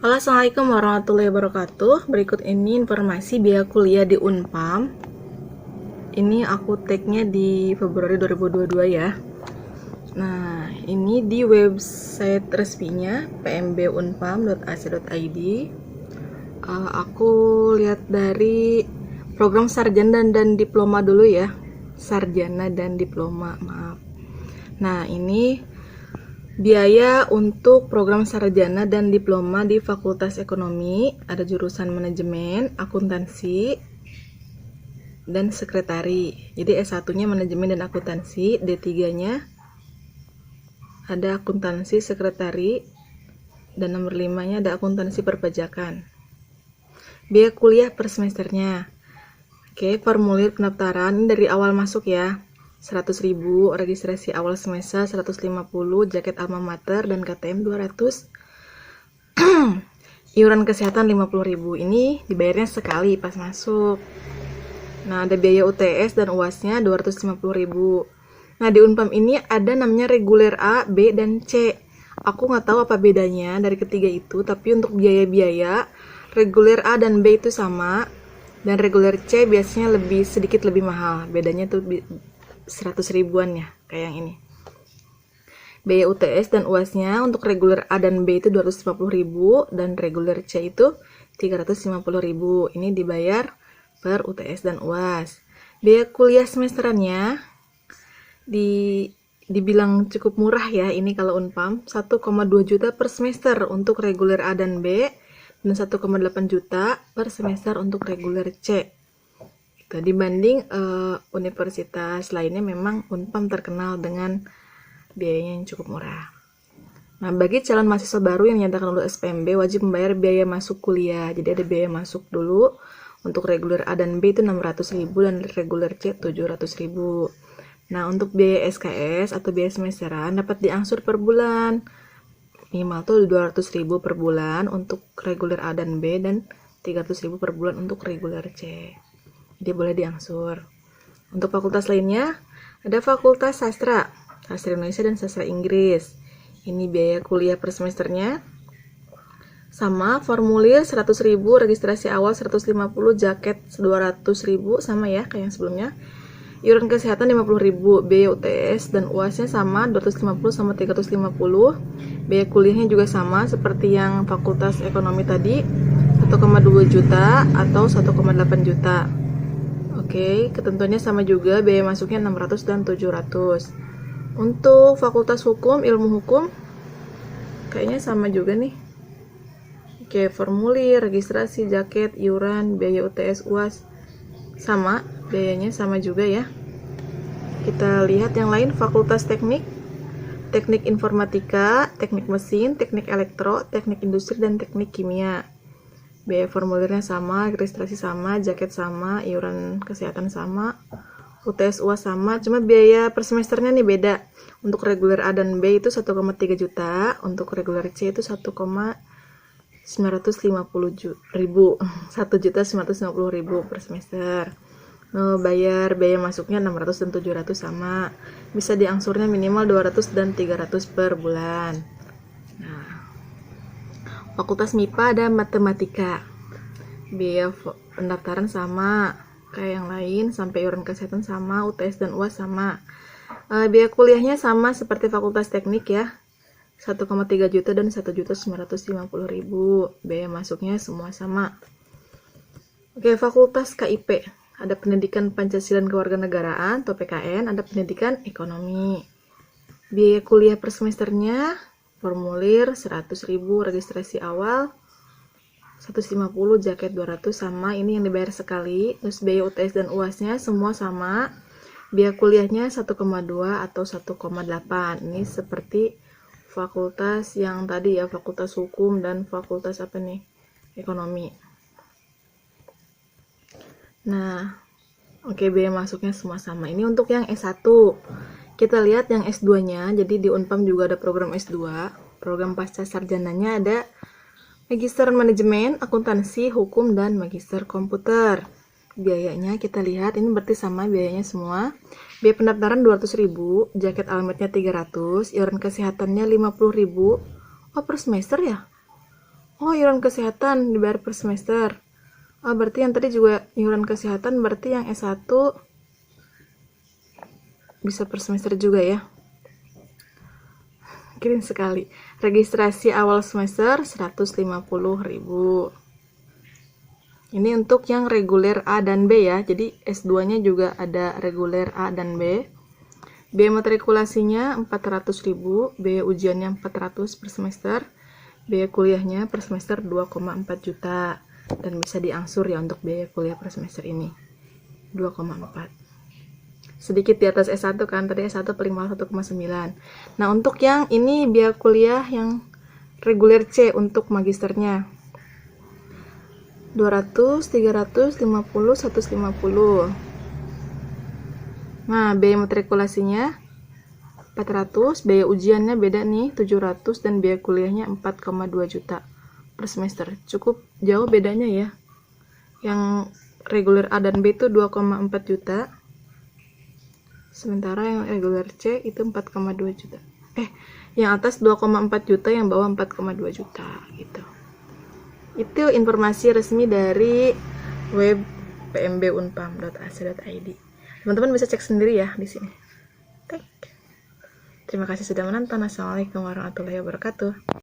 Halo, Assalamualaikum warahmatullahi wabarakatuh. Berikut ini informasi biaya kuliah di Unpam. Ini aku tag-nya di Februari 2022 ya. Nah, ini di website resminya pmbunpam.ac.id. Aku lihat dari program sarjana dan diploma dulu ya. Sarjana dan diploma, maaf. Nah, ini biaya untuk program sarjana dan diploma di Fakultas Ekonomi, ada jurusan manajemen, akuntansi, dan sekretari. Jadi S1-nya manajemen dan akuntansi, D3-nya ada akuntansi sekretari, dan nomor 5-nya ada akuntansi perpajakan. Biaya kuliah per semesternya. Oke, formulir pendaftaran ini dari awal masuk ya. 100.000, registrasi awal semester 150, jaket alma mater dan KTM 200. Iuran kesehatan 50.000. Ini dibayarnya sekali pas masuk. Nah, ada biaya UTS dan UAS-nya 250.000. Nah, di Unpam ini ada namanya reguler A, B, dan C. Aku nggak tahu apa bedanya dari ketiga itu, tapi untuk biaya-biaya reguler A dan B itu sama, dan reguler C biasanya sedikit lebih mahal. Bedanya tuh 100 ribuan ya, kayak yang ini. Biaya UTS dan UAS-nya untuk reguler A dan B itu 250.000 dan reguler C itu 350.000. Ini dibayar per UTS dan UAS. Biaya kuliah semesterannya dibilang cukup murah ya, ini kalau Unpam 1,2 juta per semester untuk reguler A dan B dan 1,8 juta per semester untuk reguler C. Dibanding universitas lainnya, memang Unpam terkenal dengan biayanya yang cukup murah. Nah, bagi calon mahasiswa baru yang menyatakan lulus SPMB wajib membayar biaya masuk kuliah. Jadi ada biaya masuk dulu untuk reguler A dan B itu 600.000 dan reguler C 700.000. Nah, untuk biaya SKS atau biaya semesteran dapat diangsur per bulan. Minimal tuh 200.000 per bulan untuk reguler A dan B dan 300.000 per bulan untuk reguler C. Dia boleh diangsur. Untuk fakultas lainnya, ada Fakultas Sastra Indonesia dan Sastra Inggris. Ini biaya kuliah per semesternya sama, formulir 100.000, registrasi awal 150, jaket 200.000 sama ya kayak yang sebelumnya. Iuran kesehatan 50.000, biaya UTS dan UAS-nya sama 250 sama 350. Biaya kuliahnya juga sama seperti yang Fakultas Ekonomi tadi, 1,2 juta atau 1,8 juta. Oke, ketentuannya sama juga, biaya masuknya 600 dan 700. Untuk Fakultas Hukum, Ilmu Hukum, kayaknya sama juga nih. Oke, formulir, registrasi, jaket, iuran, biaya UTS, UAS, sama, biayanya sama juga ya. Kita lihat yang lain, Fakultas Teknik, Teknik Informatika, Teknik Mesin, Teknik Elektro, Teknik Industri, dan Teknik Kimia. Biaya formulirnya sama, registrasi sama, jaket sama, iuran kesehatan sama, UTS UAS sama, cuma biaya per semesternya nih beda. Untuk reguler A dan B itu 1,3 juta, untuk reguler C itu 1,950.000, 1.950.000 per semester. Bayar biaya masuknya 600 dan 700 sama, bisa diangsurnya minimal 200 dan 300 per bulan. Fakultas MIPA ada matematika. Biaya pendaftaran sama kayak yang lain, sampai iuran kesehatan sama, UTS dan UAS sama. Biaya kuliahnya sama seperti Fakultas Teknik ya. 1,3 juta dan 1.950.000. Biaya masuknya semua sama. Oke, Fakultas KIP. Ada pendidikan Pancasila dan Kewarganegaraan atau PKN, ada pendidikan ekonomi. Biaya kuliah per semesternya formulir 100.000, registrasi awal 150, jaket 200 sama, ini yang dibayar sekali. Terus biaya UTS dan UAS-nya semua sama. Biaya kuliahnya 1,2 atau 1,8. Ini seperti fakultas yang tadi ya, Fakultas Hukum dan Fakultas apa nih? Ekonomi. Nah, oke, biaya masuknya semua sama. Ini untuk yang S1. Kita lihat yang S2-nya, jadi di Unpam juga ada program S2. Program pasca sarjananya ada Magister Manajemen, Akuntansi, Hukum, dan Magister Komputer. Biayanya kita lihat, ini berarti sama biayanya semua. Biaya pendaftaran 200.000, jaket almetnya 300, iuran kesehatannya 50.000. Oh, per semester ya? Oh, iuran kesehatan dibayar per semester. Oh, berarti yang tadi juga iuran kesehatan, berarti yang S1 bisa per semester juga ya. Keren sekali. Registrasi awal semester 150.000. Ini untuk yang reguler A dan B ya. Jadi S2-nya juga ada reguler A dan B. Biaya matrikulasinya 400.000, biaya ujiannya 400 per semester. Biaya kuliahnya per semester 2,4 juta dan bisa diangsur ya untuk biaya kuliah per semester ini. 2,4. Sedikit di atas S1 kan, tadi S1 paling mahal 1,9. Nah, untuk yang ini biaya kuliah yang reguler C untuk magisternya 200, 350, 150. Nah, biaya matrikulasinya 400, biaya ujiannya beda nih 700 dan biaya kuliahnya 4,2 juta per semester. Cukup jauh bedanya ya. Yang reguler A dan B itu 2,4 juta. Sementara yang reguler C itu 4,2 juta. Yang atas 2,4 juta, yang bawah 4,2 juta gitu. Itu informasi resmi dari web pmb.unpam.ac.id. Teman-teman bisa cek sendiri ya di sini. Terima kasih sudah menonton. Assalamualaikum warahmatullahi wabarakatuh.